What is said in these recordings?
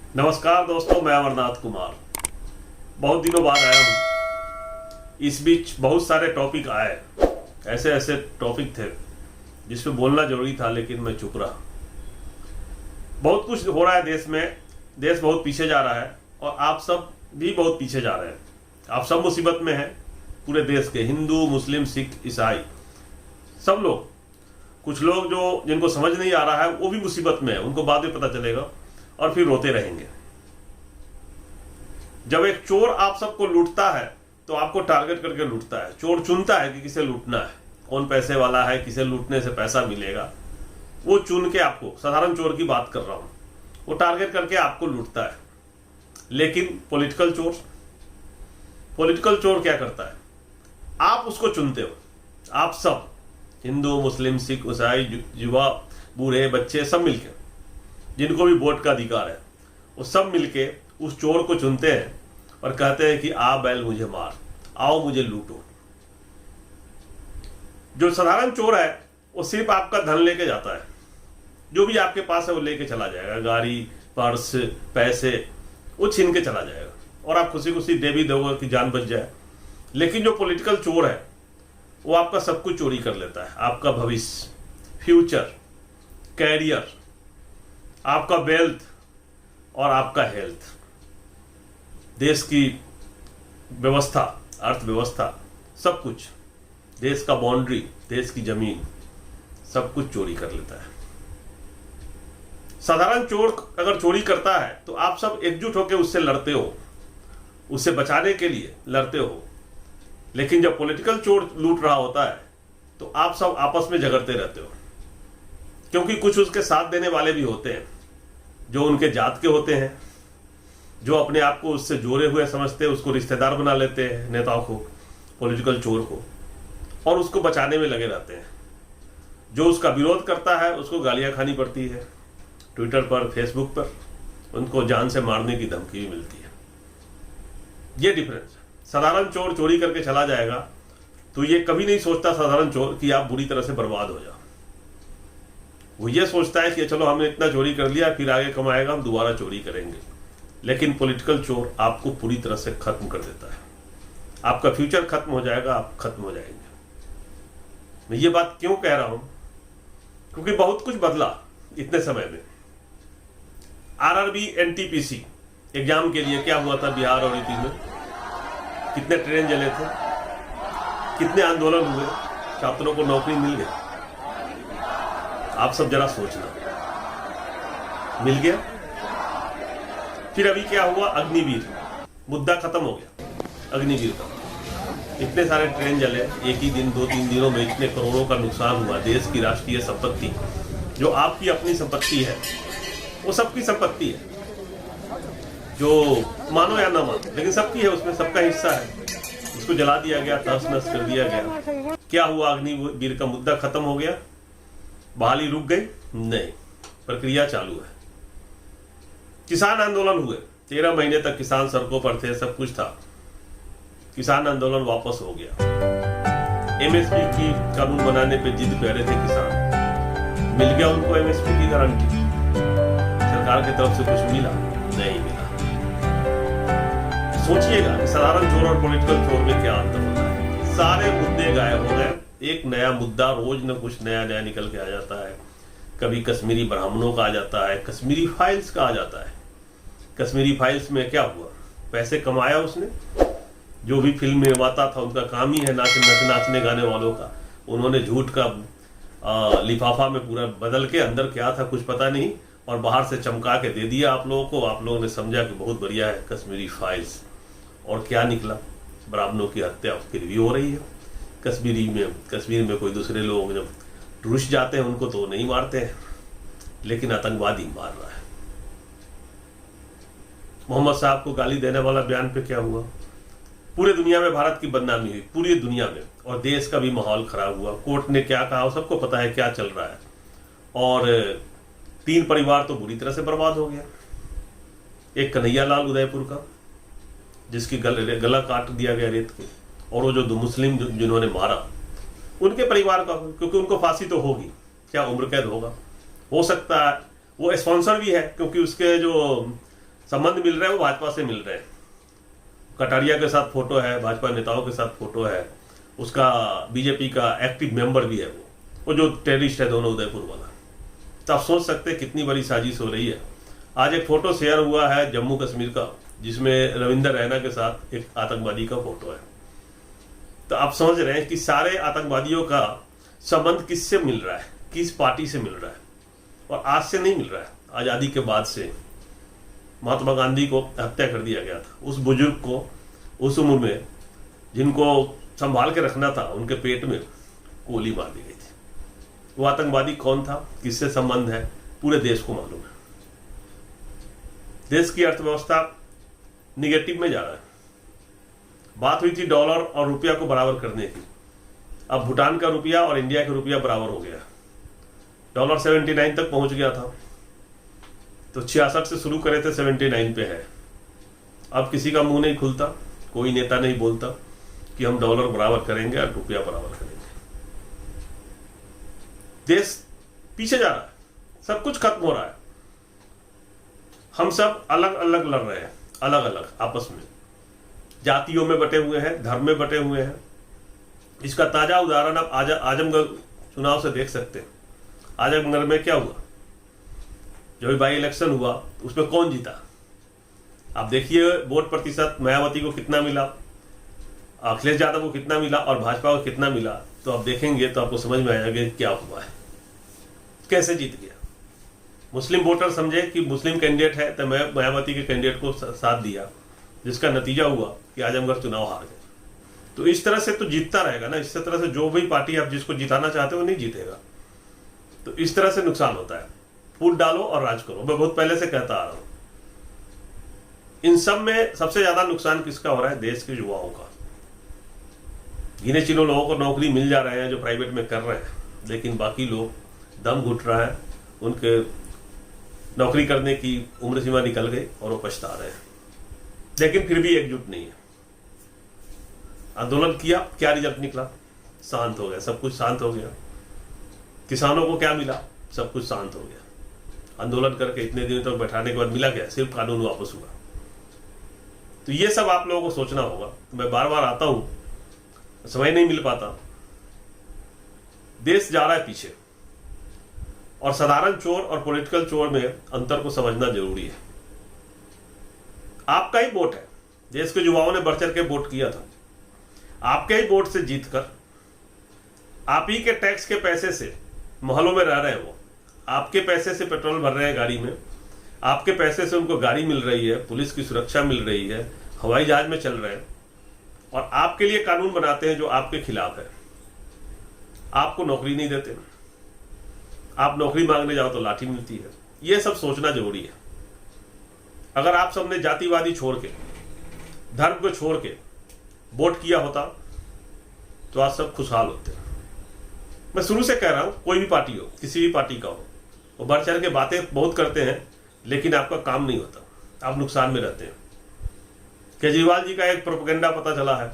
नमस्कार दोस्तों, मैं अमरनाथ कुमार बहुत दिनों बाद आया हूँ। इस बीच बहुत सारे टॉपिक आए, ऐसे ऐसे टॉपिक थे जिस पे बोलना जरूरी था, लेकिन मैं चुप रहा। बहुत कुछ हो रहा है देश में, देश बहुत पीछे जा रहा है और आप सब भी बहुत पीछे जा रहे हैं। आप सब मुसीबत में हैं, पूरे देश के हिंदू, मुस्लिम, सिख, ईसाई, सब लोग। कुछ लोग जो जिनको समझ नहीं आ रहा है वो भी मुसीबत में है, उनको बाद में पता चलेगा और फिर रोते रहेंगे। जब एक चोर आप सबको लूटता है तो आपको टारगेट करके लूटता है। चोर चुनता है कि किसे लूटना है, कौन पैसे वाला है, किसे लूटने से पैसा मिलेगा, वो चुन के आपको, साधारण चोर की बात कर रहा हूं, वो टारगेट करके आपको लूटता है। लेकिन पॉलिटिकल चोर क्या करता है? आप उसको चुनते हो, आप सब हिंदू, मुस्लिम, सिख, ईसाई, युवा, बूढ़े, बच्चे, सब मिलकर, जिनको भी वोट का अधिकार है, वो सब मिलके उस चोर को चुनते हैं और कहते हैं कि आ बैल मुझे मार, आओ मुझे लूटो। जो साधारण चोर है वो सिर्फ आपका धन लेके जाता है, जो भी आपके पास है वो लेके चला जाएगा, गाड़ी, पर्स, पैसे, वो छीन के चला जाएगा और आप खुशी खुशी दे भी दोगे कि जान बच जाए। लेकिन जो पॉलिटिकल चोर है वो आपका सब कुछ चोरी कर लेता है, आपका भविष्य, फ्यूचर, कैरियर, आपका वेल्थ और आपका हेल्थ, देश की व्यवस्था, अर्थव्यवस्था, सब कुछ, देश का बाउंड्री, देश की जमीन, सब कुछ चोरी कर लेता है। साधारण चोर अगर चोरी करता है तो आप सब एकजुट होकर उससे लड़ते हो, उससे बचाने के लिए लड़ते हो। लेकिन जब पॉलिटिकल चोर लूट रहा होता है तो आप सब आपस में झगड़ते रहते हो, क्योंकि कुछ उसके साथ देने वाले भी होते हैं जो उनके जात के होते हैं, जो अपने आप को उससे जोड़े हुए समझते हैं, उसको रिश्तेदार बना लेते हैं, नेताओं को, पॉलिटिकल चोर को, और उसको बचाने में लगे रहते हैं। जो उसका विरोध करता है उसको गालियां खानी पड़ती है, ट्विटर पर, फेसबुक पर उनको जान से मारने की धमकी भी मिलती है। ये डिफरेंस है। साधारण चोर चोरी करके चला जाएगा तो ये कभी नहीं सोचता साधारण चोर कि आप बुरी तरह से बर्बाद हो जाओ। वो ये सोचता है कि चलो हमने इतना चोरी कर लिया, फिर आगे कमाएगा, हम दोबारा चोरी करेंगे। लेकिन पॉलिटिकल चोर आपको पूरी तरह से खत्म कर देता है, आपका फ्यूचर खत्म हो जाएगा, आप खत्म हो जाएंगे। मैं ये बात क्यों कह रहा हूं? क्योंकि बहुत कुछ बदला इतने समय में। आरआरबी एनटीपीसी एग्जाम के लिए क्या हुआ था बिहार और यूपी में, कितने ट्रेन जले थे, कितने आंदोलन हुए, छात्रों को नौकरी मिल गई। आप सब जरा सोचना, मिल गया? फिर अभी क्या हुआ? अग्निवीर, मुद्दा खत्म हो गया अग्निवीर का। इतने सारे ट्रेन जले एक ही दिन, 2-3 दिनों में, इतने करोड़ों का नुकसान हुआ। देश की राष्ट्रीय संपत्ति, जो आपकी अपनी संपत्ति है, वो सबकी संपत्ति है, जो मानो या ना मानो, लेकिन सबकी है, उसमें सबका हिस्सा है। उसको जला दिया गया, तहस नहस कर दिया गया। क्या हुआ? अग्निवीर का मुद्दा खत्म हो गया? बहाली रुक गई? नहीं, प्रक्रिया चालू है। किसान आंदोलन हुए, 13 महीने तक किसान सड़कों पर थे, सब कुछ था। किसान आंदोलन वापस हो गया। एमएसपी की कानून बनाने पे जिद पे अड़े थे किसान, मिल गया उनको एमएसपी की गारंटी। सरकार की तरफ से कुछ मिला? नहीं मिला। सोचिएगा कि साधारण चोर और पॉलिटिकल चोर में क्या अंतर होता है। सारे मुद्दे गायब हो गए, एक नया मुद्दा रोज न कुछ नया नया निकल के आ जाता है। कभी कश्मीरी ब्राह्मणों का आ जाता है, कश्मीरी फाइल्स का आ जाता है। कश्मीरी फाइल्स में क्या हुआ? पैसे कमाया उसने। जो भी फिल्म निर्माता था उनका काम ही है नाचने गाने वालों का। उन्होंने झूठ का लिफाफा में पूरा बदल के, अंदर क्या था कुछ पता नहीं, और बाहर से चमका के दे दिया आप लोगों को। आप लोगों ने समझा कि बहुत बढ़िया है कश्मीरी फाइल्स, और क्या निकला? ब्राह्मणों की हत्या फिर भी हो रही है। कश्मीर में कोई दूसरे लोग जब रुस जाते हैं उनको तो नहीं मारते हैं, लेकिन आतंकवादी मार रहा है। मोहम्मद साहब को गाली देने वाला बयान पे क्या हुआ? पूरे दुनिया में भारत की बदनामी हुई, पूरी दुनिया में, और देश का भी माहौल खराब हुआ। कोर्ट ने क्या कहा सबको पता है क्या चल रहा है। और 3 परिवार तो बुरी तरह से बर्बाद हो गया। एक कन्हैया लाल उदयपुर का, जिसकी गला काट दिया गया रेत के, और वो जो मुस्लिम जिन्होंने मारा उनके परिवार का, क्योंकि उनको फांसी तो होगी, क्या उम्र कैद होगा? हो सकता है वो स्पॉन्सर भी है, क्योंकि उसके जो संबंध मिल रहे हैं वो भाजपा से मिल रहे हैं। कटारिया के साथ फोटो है, भाजपा नेताओं के साथ फोटो है, उसका बीजेपी का एक्टिव मेंबर भी है वो जो टेररिस्ट है दोनों उदयपुर वाला। तो आप सोच सकते हैं कितनी बड़ी साजिश हो रही है। आज एक फोटो शेयर हुआ है जम्मू कश्मीर का, जिसमें रविंदर रैना के साथ एक आतंकवादी का फोटो है। तो आप समझ रहे हैं कि सारे आतंकवादियों का संबंध किससे मिल रहा है, किस पार्टी से मिल रहा है। और आज से नहीं मिल रहा है, आज़ादी के बाद से। महात्मा गांधी को हत्या कर दिया गया था, उस बुजुर्ग को उस उम्र में जिनको संभाल के रखना था, उनके पेट में गोली मार दी गई थी। वो आतंकवादी कौन था, किससे संबंध है, पूरे देश को मालूम है। देश की अर्थव्यवस्था निगेटिव में जा रहा है। बात हुई थी डॉलर और रुपया को बराबर करने की, अब भूटान का रुपया और इंडिया का रुपया बराबर हो गया। डॉलर 79 तक पहुंच गया था, तो 66 से शुरू करे थे, 79 पे है। अब किसी का मुंह नहीं खुलता, कोई नेता नहीं बोलता कि हम डॉलर बराबर करेंगे और रुपया बराबर करेंगे। देश पीछे जा रहा है, सब कुछ खत्म हो रहा है। हम सब अलग अलग लड़ रहे हैं, अलग अलग आपस में, जातियों में बटे हुए हैं, धर्म में बटे हुए हैं। इसका ताजा उदाहरण आप आजमगढ़ चुनाव से देख सकते हैं। आजमगढ़ में क्या हुआ, जो बाई इलेक्शन हुआ उसमें कौन जीता। आप देखिए वोट प्रतिशत मायावती को कितना मिला, अखिलेश यादव को कितना मिला और भाजपा को कितना मिला। तो आप देखेंगे तो आपको समझ में आएगा कि क्या हुआ है, कैसे जीत गया। मुस्लिम वोटर समझे कि मुस्लिम कैंडिडेट है तो मैं मायावती के कैंडिडेट को साथ दिया, जिसका नतीजा हुआ कि आजमगढ़ चुनाव हार गए। तो इस तरह से तो जीतता रहेगा ना। इस तरह से जो भी पार्टी आप जिसको जिताना चाहते हो नहीं जीतेगा। तो इस तरह से नुकसान होता है। फूट डालो और राज करो, मैं बहुत पहले से कहता आ रहा हूं। इन सब में सबसे ज्यादा नुकसान किसका हो रहा है, देश के युवाओं का। गिने चुने लोगों को नौकरी मिल जा रहे हैं जो प्राइवेट में कर रहे हैं, लेकिन बाकी लोग दम घुट रहा है, उनके नौकरी करने की उम्र सीमा निकल गई और वो पछता रहे हैं। लेकिन फिर भी एकजुट नहीं है। आंदोलन किया, क्या रिजल्ट निकला, शांत हो गया, सब कुछ शांत हो गया। किसानों को क्या मिला, सब कुछ शांत हो गया। आंदोलन करके इतने दिनों तक बैठाने के बाद मिला क्या, सिर्फ कानून वापस हुआ। तो ये सब आप लोगों को सोचना होगा। मैं बार बार आता हूं, समय नहीं मिल पाता। देश जा रहा है पीछे, और साधारण चोर और पॉलिटिकल चोर में अंतर को समझना जरूरी है। आपका ही वोट है, देश के युवाओं ने बढ़ चढ़ के वोट किया था। आपके ही वोट से जीतकर, आप ही के टैक्स के पैसे से मोहल्लों में रह रहे हैं, वो आपके पैसे से पेट्रोल भर रहे हैं गाड़ी में, आपके पैसे से उनको गाड़ी मिल रही है, पुलिस की सुरक्षा मिल रही है, हवाई जहाज में चल रहे हैं, और आपके लिए कानून बनाते हैं जो आपके खिलाफ है। आपको नौकरी नहीं देते, आप नौकरी मांगने जाओ तो लाठी मिलती है। यह सब सोचना जरूरी है। अगर आप सबने जातिवादी छोड़ के, धर्म को छोड़ के वोट किया होता तो आज सब खुशहाल होते। मैं शुरू से कह रहा हूं, कोई भी पार्टी हो, किसी भी पार्टी का हो, वो बढ़ चढ़ के बातें बहुत करते हैं, लेकिन आपका काम नहीं होता, आप नुकसान में रहते हैं। केजरीवाल जी का एक प्रोपेगेंडा पता चला है,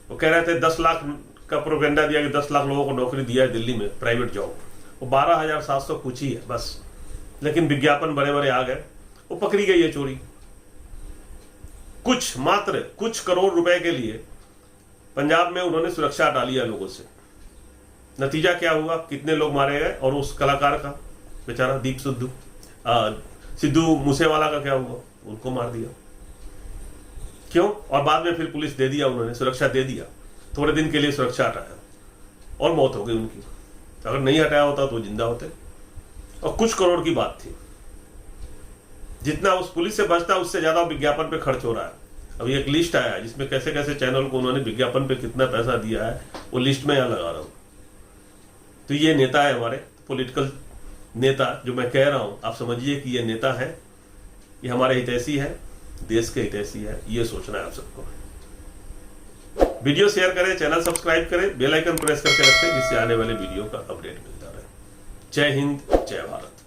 वो कह रहे थे 10 लाख का प्रोपेगेंडा दिया कि 10 लाख लोगों को नौकरी दिया है दिल्ली में, प्राइवेट जॉब। वो 12,700 कुछ ही है बस, लेकिन विज्ञापन बड़े बड़े आ गए, वो पकड़ी गई है चोरी। मात्र कुछ करोड़ रुपए के लिए पंजाब में उन्होंने सुरक्षा हटा लिया लोगों से। नतीजा क्या हुआ, कितने लोग मारे गए। और उस कलाकार का बेचारा दीप सिद्धू मूसेवाला का क्या हुआ, उनको मार दिया। क्यों? और बाद में फिर पुलिस दे दिया, उन्होंने सुरक्षा दे दिया, थोड़े दिन के लिए सुरक्षा हटाया और मौत हो गई उनकी। अगर नहीं हटाया होता तो जिंदा होते। और कुछ करोड़ की बात थी। जितना उस पुलिस से बचता उससे ज्यादा विज्ञापन पे खर्च हो रहा है। अभी एक लिस्ट आया है जिसमें कैसे कैसे चैनल को उन्होंने विज्ञापन पे कितना पैसा दिया है, वो लिस्ट में यहां लगा रहा हूं। तो ये नेता है हमारे पॉलिटिकल नेता, जो मैं कह रहा हूं, आप समझिए कि ये नेता है, ये हमारे हितैषी है, देश के हितैषी है। ये सोचना है आप सबको। वीडियो शेयर करें, चैनल सब्सक्राइब करें, बेल आइकन प्रेस करके रखें, जिससे आने वाले वीडियो का अपडेट मिलता रहे। जय हिंद, जय भारत।